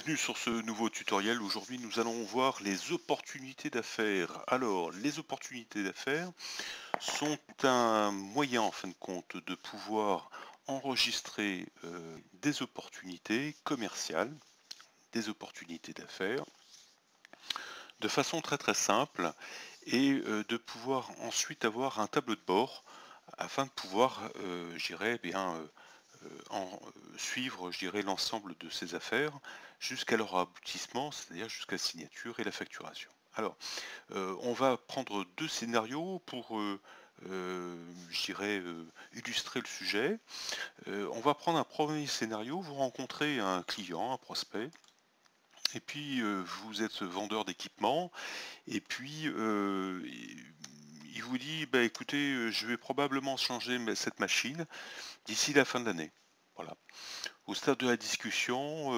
Bienvenue sur ce nouveau tutoriel. Aujourd'hui, nous allons voir les opportunités d'affaires. Alors, les opportunités d'affaires sont un moyen, en fin de compte, de pouvoir enregistrer des opportunités commerciales, des opportunités d'affaires, de façon très très simple et de pouvoir ensuite avoir un tableau de bord afin de pouvoir, je dirais, suivre, je dirais, l'ensemble de ces affaires jusqu'à leur aboutissement, c'est-à-dire jusqu'à la signature et la facturation. Alors, on va prendre 2 scénarios pour, je dirais, illustrer le sujet. On va prendre un premier scénario, vous rencontrez un client, un prospect et puis, vous êtes vendeur d'équipement et puis, il vous dit: «Bah, écoutez, je vais probablement changer cette machine d'ici la fin de l'année». Voilà. Au stade de la discussion,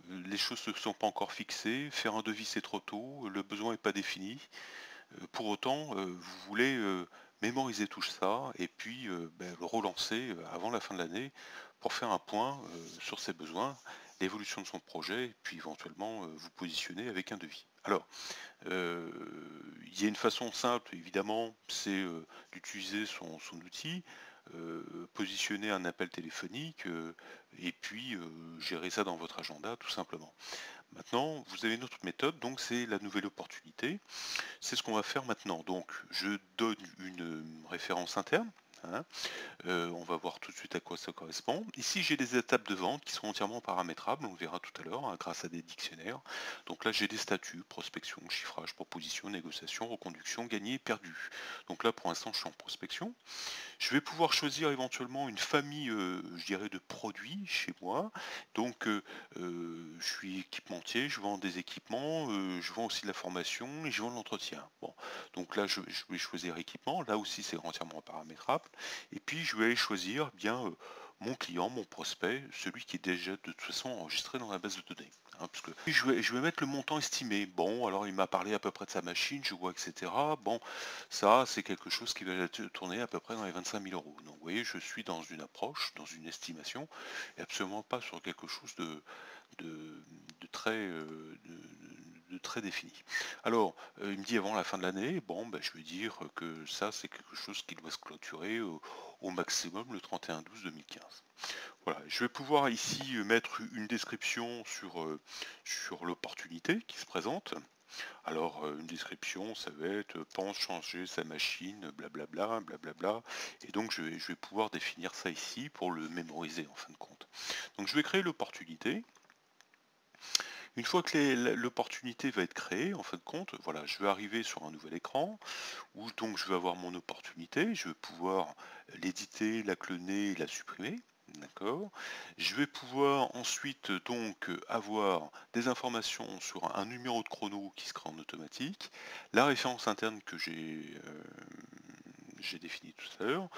les choses ne sont pas encore fixées, faire un devis c'est trop tôt, le besoin n'est pas défini. Pour autant, vous voulez, mémoriser tout ça et puis, le relancer, avant la fin de l'année pour faire un point, sur ses besoins, l'évolution de son projet et puis éventuellement, vous positionner avec un devis. Alors, Heu, il y a une façon simple évidemment, c'est, d'utiliser son outil, positionner un appel téléphonique, et puis, gérer ça dans votre agenda tout simplement. Maintenant, vous avez une autre méthode, donc c'est la nouvelle opportunité. C'est ce qu'on va faire maintenant. Donc je donne une, référence interne, hein. On va voir tout de suite à quoi ça correspond. Ici, j'ai des étapes de vente qui sont entièrement paramétrables, on le verra tout à l'heure, hein, grâce à des dictionnaires. Donc là, j'ai des statuts, prospection, chiffrage, proposition, négociation, reconduction, gagné, perdu. Donc là, pour l'instant, je suis en prospection. Je vais pouvoir choisir éventuellement une famille, je dirais, de produits chez moi. Donc, je suis équipementier, je vends des équipements, je vends aussi de la formation et je vends de l'entretien. Bon, donc là, je vais choisir équipement. Là aussi, c'est entièrement paramétrable. Et puis, je vais aller choisir bien mon client, mon prospect, celui qui est déjà de toute façon enregistré dans la base de données, hein, parce que je vais mettre le montant estimé. Bon, alors il m'a parlé à peu près de sa machine, je vois, etc. Bon, ça, c'est quelque chose qui va tourner à peu près dans les 25 000 euros. Donc, vous voyez, je suis dans une approche, dans une estimation, et absolument pas sur quelque chose de, de très, de très défini. Alors, il me dit avant la fin de l'année, bon, ben, je vais dire que ça, c'est quelque chose qui doit se clôturer au maximum le 31/12/2015. Voilà, je vais pouvoir ici mettre une description sur l'opportunité qui se présente. Alors, une description, ça va être, pense changer sa machine, blablabla, blablabla et donc je vais pouvoir définir ça ici pour le mémoriser en fin de compte. Donc je vais créer l'opportunité. Une fois que l'opportunité va être créée, en fin de compte, voilà, je vais arriver sur un nouvel écran où donc je vais avoir mon opportunité, je vais pouvoir l'éditer, la cloner et la supprimer. D'accord. Je vais pouvoir ensuite donc avoir des informations sur un numéro de chrono qui sera en automatique, la référence interne que j'ai définie tout à l'heure.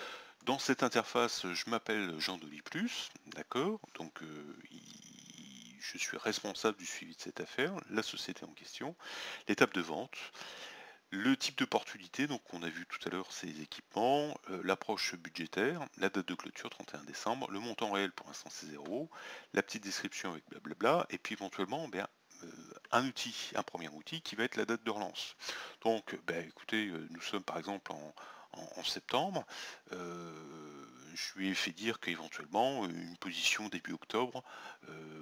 Dans cette interface, je m'appelle Jean Dolly Plus, d'accord. Donc je suis responsable du suivi de cette affaire, la société en question, l'étape de vente. Le type d'opportunité, donc on a vu tout à l'heure, c'est les équipements, l'approche budgétaire, la date de clôture 31 décembre, le montant réel pour l'instant c'est 0, la petite description avec blablabla, et puis éventuellement un outil, un premier outil qui va être la date de relance. Donc écoutez, nous sommes par exemple en septembre, je lui ai fait dire qu'éventuellement une position début octobre,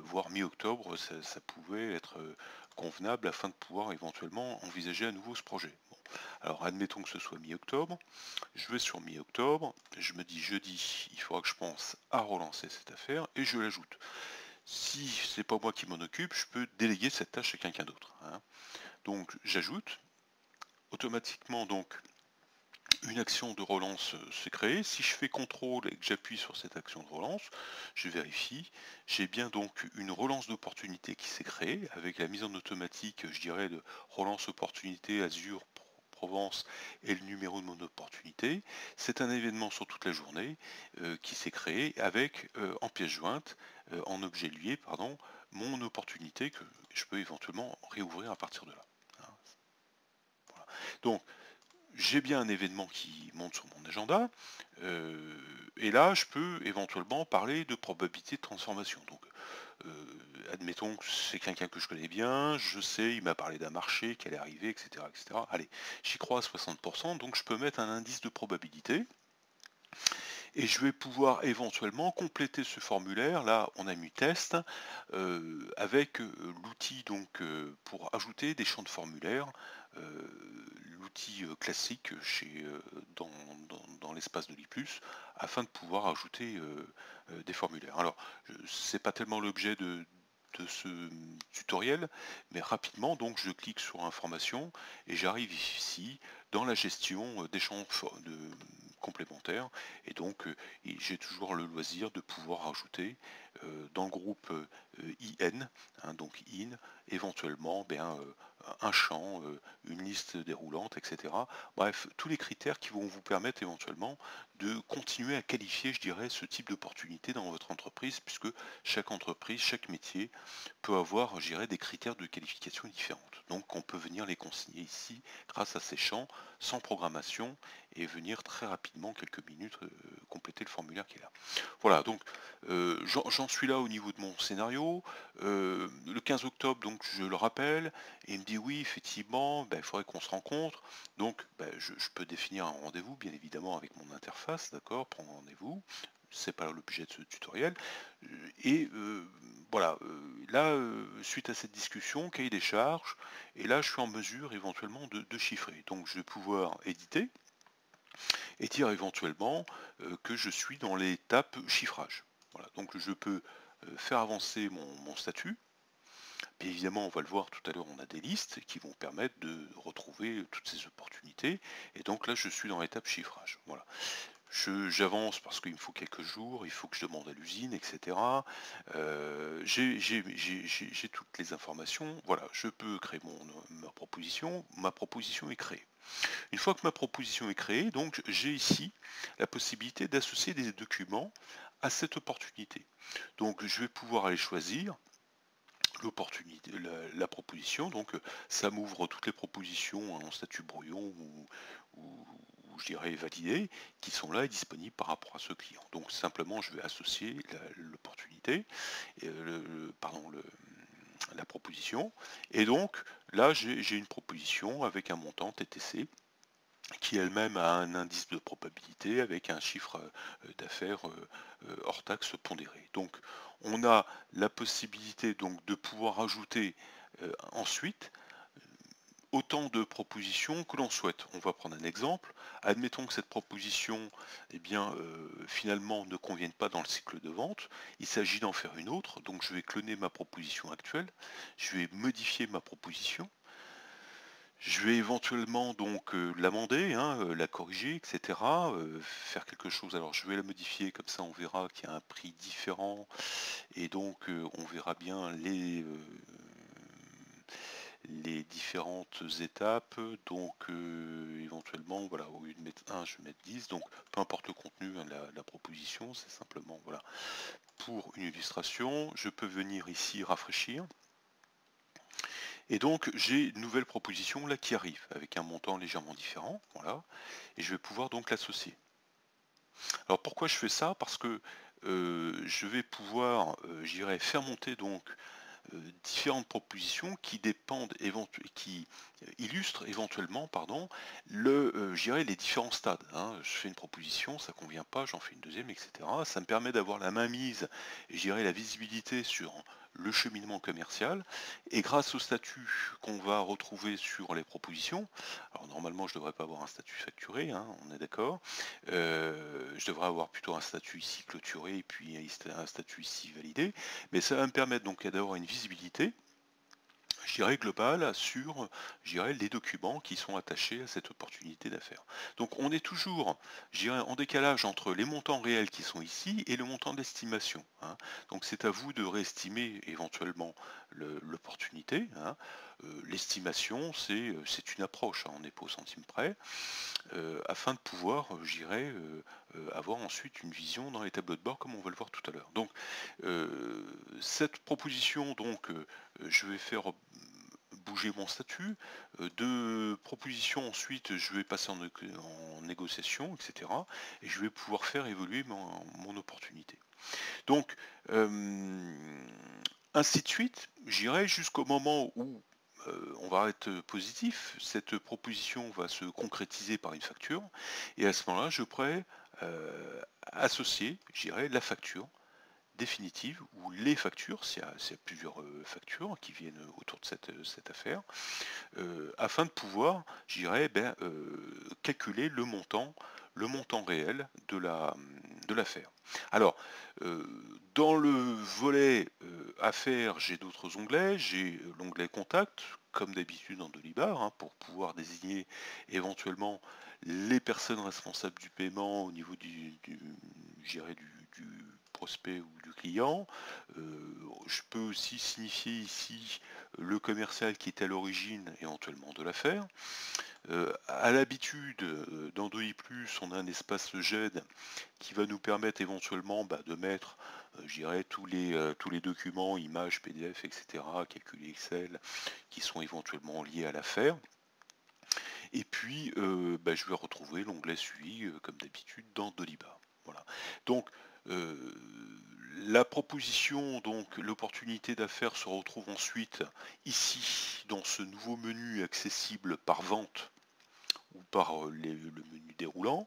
voire mi-octobre, ça pouvait être convenable afin de pouvoir éventuellement envisager à nouveau ce projet. Bon. Alors admettons que ce soit mi-octobre, je vais sur mi-octobre, je me dis jeudi, il faudra que je pense à relancer cette affaire et je l'ajoute. Si c'est pas moi qui m'en occupe, je peux déléguer cette tâche à quelqu'un d'autre, hein. Donc j'ajoute, automatiquement donc une action de relance s'est créée. Si je fais contrôle et que j'appuie sur cette action de relance, je vérifie. J'ai bien donc une relance d'opportunité qui s'est créée avec la mise en automatique, je dirais, de relance opportunité Azure Provence et le numéro de mon opportunité. C'est un événement sur toute la journée qui s'est créé avec en pièce jointe, en objet lié, pardon, mon opportunité que je peux éventuellement réouvrir à partir de là, hein. Voilà. Donc, j'ai bien un événement qui monte sur mon agenda, et là, je peux éventuellement parler de probabilité de transformation. Donc, admettons que c'est quelqu'un que je connais bien, je sais, il m'a parlé d'un marché qui allait arriver, etc., etc. Allez, j'y crois à 60%, donc je peux mettre un indice de probabilité. Et je vais pouvoir éventuellement compléter ce formulaire. Là, on a mis test avec l'outil donc pour ajouter des champs de formulaire, l'outil classique dans, dans l'espace de l'I+, afin de pouvoir ajouter des formulaires. Alors, c'est pas tellement l'objet de ce tutoriel, mais rapidement, donc je clique sur information et j'arrive ici dans la gestion des champs complémentaires, et donc j'ai toujours le loisir de pouvoir ajouter dans le groupe IN, hein, donc IN, éventuellement un champ, une liste déroulante, etc. Bref, tous les critères qui vont vous permettre éventuellement de continuer à qualifier, je dirais, ce type d'opportunité dans votre entreprise, puisque chaque entreprise, chaque métier peut avoir, je dirais, des critères de qualification différentes. Donc on peut venir les consigner ici grâce à ces champs sans programmation et venir très rapidement, quelques minutes, compléter le formulaire qui est là. Voilà, donc j'en suis là au niveau de mon scénario. Le 15 octobre, donc je le rappelle, et il me dit oui, effectivement, il faudrait qu'on se rencontre. Donc je peux définir un rendez-vous, bien évidemment, avec mon interface, d'accord, prendre rendez-vous. C'est pas l'objet de ce tutoriel. Et voilà, là, suite à cette discussion, cahier des charges, et là, je suis en mesure éventuellement de chiffrer. Donc, je vais pouvoir éditer et dire éventuellement que je suis dans l'étape chiffrage. Voilà, donc je peux faire avancer mon statut. Bien évidemment, on va le voir tout à l'heure, on a des listes qui vont permettre de retrouver toutes ces opportunités. Et donc là, je suis dans l'étape chiffrage. Voilà. J'avance parce qu'il me faut quelques jours, il faut que je demande à l'usine, etc. J'ai toutes les informations. Voilà, je peux créer ma proposition. Ma proposition est créée. Une fois que ma proposition est créée, donc j'ai ici la possibilité d'associer des documents à cette opportunité. Donc je vais pouvoir aller choisir l'opportunité, la proposition. Donc ça m'ouvre toutes les propositions en statut brouillon ou je dirais validées, qui sont là et disponibles par rapport à ce client. Donc simplement je vais associer l'opportunité, pardon, la proposition. Et donc là j'ai une proposition avec un montant TTC qui elle-même a un indice de probabilité avec un chiffre d'affaires hors taxe pondéré. Donc on a la possibilité donc de pouvoir ajouter ensuite autant de propositions que l'on souhaite. On va prendre un exemple. Admettons que cette proposition, finalement, ne convienne pas dans le cycle de vente. Il s'agit d'en faire une autre. Donc, je vais cloner ma proposition actuelle. Je vais modifier ma proposition. Je vais éventuellement donc l'amender, hein, la corriger, etc. Faire quelque chose. Alors, je vais la modifier comme ça, on verra qu'il y a un prix différent. Et donc, on verra bien les différentes étapes. Donc éventuellement, voilà, au lieu de mettre 1, je vais mettre 10. Donc peu importe le contenu, hein, de la proposition, c'est simplement voilà. Pour une illustration, je peux venir ici rafraîchir. Et donc j'ai une nouvelle proposition là qui arrive avec un montant légèrement différent. Voilà. Et je vais pouvoir donc l'associer. Alors pourquoi je fais ça? Parce que je vais pouvoir, j'irai faire monter donc différentes propositions qui dépendent qui illustrent éventuellement pardon, je dirais les différents stades, hein. Je fais une proposition, ça convient pas, j'en fais une deuxième, etc. Ça me permet d'avoir la mainmise et je dirais la visibilité sur le cheminement commercial, et grâce au statut qu'on va retrouver sur les propositions, alors normalement je devrais pas avoir un statut facturé, hein, on est d'accord, je devrais avoir plutôt un statut ici clôturé et puis un statut ici validé, mais ça va me permettre donc d'avoir une visibilité, je dirais globale, sur, je dirais, les documents qui sont attachés à cette opportunité d'affaires. Donc on est toujours, je dirais, en décalage entre les montants réels qui sont ici et le montant d'estimation, hein. Donc c'est à vous de réestimer éventuellement l'opportunité, hein. L'estimation, c'est une approche, hein, on n'est pas au centime près, afin de pouvoir, je dirais, avoir ensuite une vision dans les tableaux de bord comme on va le voir tout à l'heure. Donc cette proposition, donc je vais faire bouger mon statut. De proposition ensuite, je vais passer en négociation, etc. Et je vais pouvoir faire évoluer mon opportunité. Donc ainsi de suite, j'irai jusqu'au moment où on va être positif, cette proposition va se concrétiser par une facture, et à ce moment-là, je pourrais associer, j'irai la facture définitive ou les factures, s'il y a plusieurs factures qui viennent autour de cette affaire, afin de pouvoir, je dirais, ben, calculer le montant réel de l'affaire. Alors, dans le volet affaires, j'ai d'autres onglets. J'ai l'onglet contact, comme d'habitude dans Dolibar, hein, pour pouvoir désigner éventuellement les personnes responsables du paiement au niveau je dirais du prospect ou du client. Je peux aussi signifier ici le commercial qui est à l'origine éventuellement de l'affaire. À l'habitude, dans Doi+, on a un espace GED qui va nous permettre éventuellement bah, de mettre, je dirais, tous les documents, images, PDF, etc., calculs Excel, qui sont éventuellement liés à l'affaire. Et puis, bah, je vais retrouver l'onglet suivi, comme d'habitude, dans Dolibar. Voilà. Donc, euh, la proposition, donc l'opportunité d'affaires se retrouve ensuite ici, dans ce nouveau menu accessible par vente ou par le menu déroulant,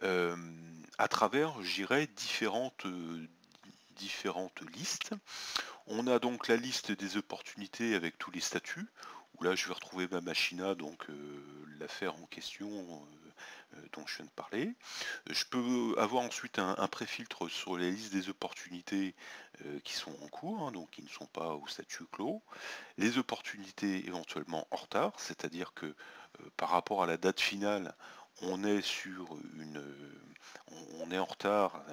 euh, à travers, je dirais, différentes listes. On a donc la liste des opportunités avec tous les statuts, où là je vais retrouver ma machina, donc l'affaire en question dont je viens de parler. Je peux avoir ensuite un préfiltre sur les listes des opportunités qui sont en cours, hein, donc qui ne sont pas au statut clos. Les opportunités éventuellement en retard, c'est-à-dire que par rapport à la date finale, on est sur on est en retard,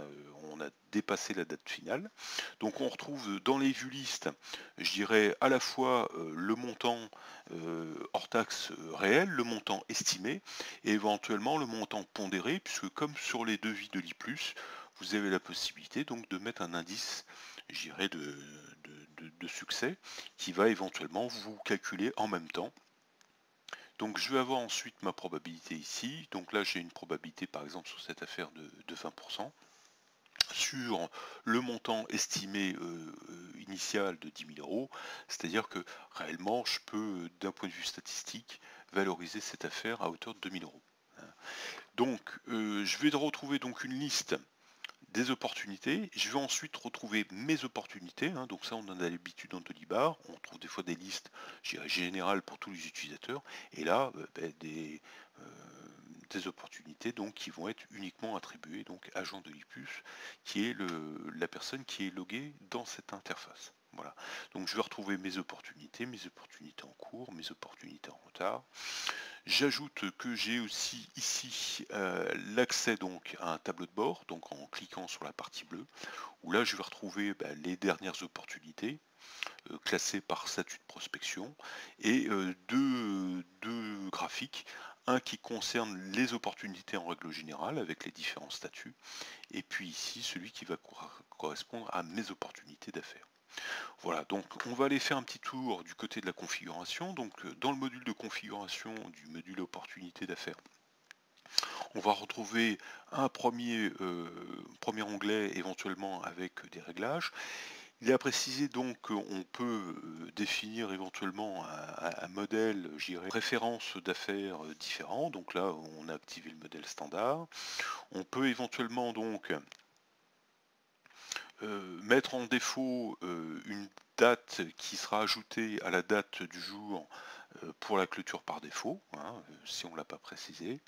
on a dépassé la date finale. Donc on retrouve dans les vues listes, je dirais à la fois le montant hors taxe réel, le montant estimé, et éventuellement le montant pondéré, puisque comme sur les devis de l'I+, vous avez la possibilité donc de mettre un indice, je dirais, de succès, qui va éventuellement vous calculer en même temps. Donc je vais avoir ensuite ma probabilité ici. Donc là j'ai une probabilité par exemple sur cette affaire de 20%. Sur le montant estimé initial de 10 000 euros, c'est-à-dire que réellement je peux d'un point de vue statistique valoriser cette affaire à hauteur de 2 000 euros. Donc je vais retrouver donc une liste des opportunités. Je vais ensuite retrouver mes opportunités, hein, donc ça on en a l'habitude dans Dolibar, on trouve des fois des listes générales pour tous les utilisateurs, et là euh, des opportunités donc qui vont être uniquement attribuées donc agent de l'IPUS, qui est la personne qui est loguée dans cette interface. Voilà. Donc je vais retrouver mes opportunités en cours, mes opportunités en retard. J'ajoute que j'ai aussi ici l'accès donc à un tableau de bord, donc en cliquant sur la partie bleue, où là je vais retrouver bah, les dernières opportunités classées par statut de prospection et deux graphiques, un qui concerne les opportunités en règle générale avec les différents statuts, et puis ici celui qui va correspondre à mes opportunités d'affaires. Voilà, donc on va aller faire un petit tour du côté de la configuration. Donc dans le module de configuration du module opportunité d'affaires, on va retrouver un premier onglet éventuellement avec des réglages. Il est à préciser donc qu'on peut définir éventuellement un modèle, j'irais, préférence d'affaires différent. Donc là, on a activé le modèle standard. On peut éventuellement donc mettre en défaut une date qui sera ajoutée à la date du jour pour la clôture par défaut, hein, si on ne l'a pas précisé.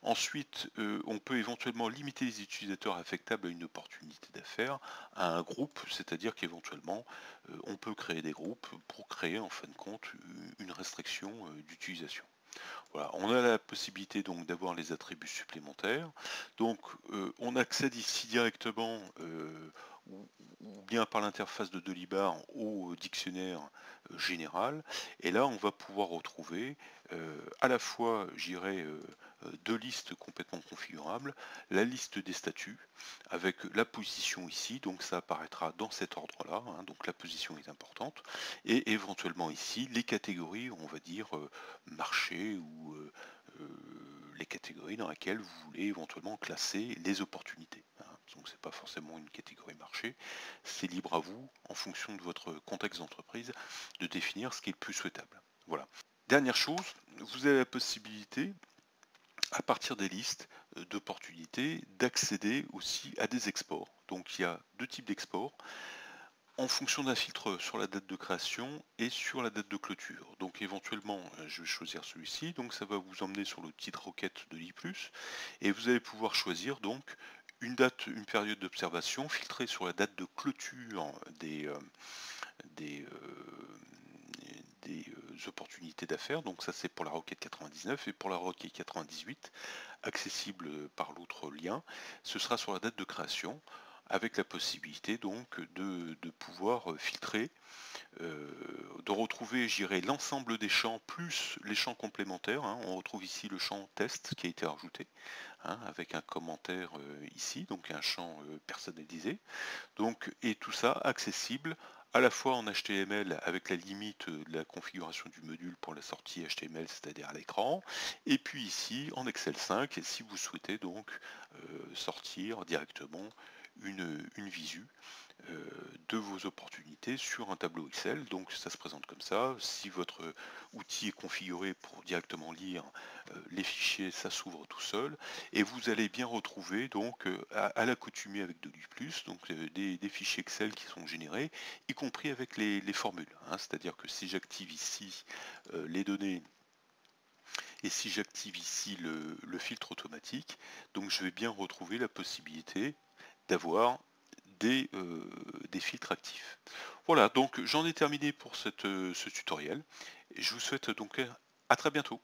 Ensuite, on peut éventuellement limiter les utilisateurs affectables à une opportunité d'affaires à un groupe, c'est-à-dire qu'éventuellement, on peut créer des groupes pour créer en fin de compte une restriction d'utilisation. Voilà, on a la possibilité donc d'avoir les attributs supplémentaires. Donc on accède ici directement ou bien par l'interface de Dolibar au dictionnaire général. Et là on va pouvoir retrouver à la fois, j'irai, deux listes complètement configurables, la liste des statuts avec la position ici, donc ça apparaîtra dans cet ordre-là, hein, donc la position est importante, et éventuellement ici les catégories, on va dire marché ou les catégories dans lesquelles vous voulez éventuellement classer les opportunités, hein. donc c'est pas forcément une catégorie marché. C'est libre à vous, en fonction de votre contexte d'entreprise, de définir ce qui est le plus souhaitable. Voilà. Dernière chose, vous avez la possibilité, à partir des listes d'opportunités, d'accéder aussi à des exports. Donc il y a deux types d'exports en fonction d'un filtre sur la date de création et sur la date de clôture. Donc éventuellement, je vais choisir celui-ci, donc ça va vous emmener sur le titre requête de l'I+, et vous allez pouvoir choisir donc une date, une période d'observation filtrée sur la date de clôture des, opportunités d'affaires. Donc ça c'est pour la requête 99 et pour la requête 98, accessible par l'autre lien, ce sera sur la date de création avec la possibilité donc de pouvoir filtrer, de retrouver, j'irai, l'ensemble des champs plus les champs complémentaires, hein. On retrouve ici le champ test qui a été rajouté, hein, avec un commentaire ici, donc un champ personnalisé. Donc, et tout ça accessible à la fois en HTML avec la limite de la configuration du module pour la sortie HTML, c'est-à-dire à l'écran, et puis ici en Excel 5, si vous souhaitez donc sortir directement une visu de vos opportunités sur un tableau Excel. Donc ça se présente comme ça. Si votre outil est configuré pour directement lire les fichiers, ça s'ouvre tout seul. Et vous allez bien retrouver donc à l'accoutumée avec de l'U+, donc des fichiers Excel qui sont générés, y compris avec les formules, hein. C'est-à-dire que si j'active ici les données et si j'active ici le filtre automatique, donc je vais bien retrouver la possibilité d'avoir des filtres actifs. Voilà, donc j'en ai terminé pour ce tutoriel. Et je vous souhaite donc à très bientôt.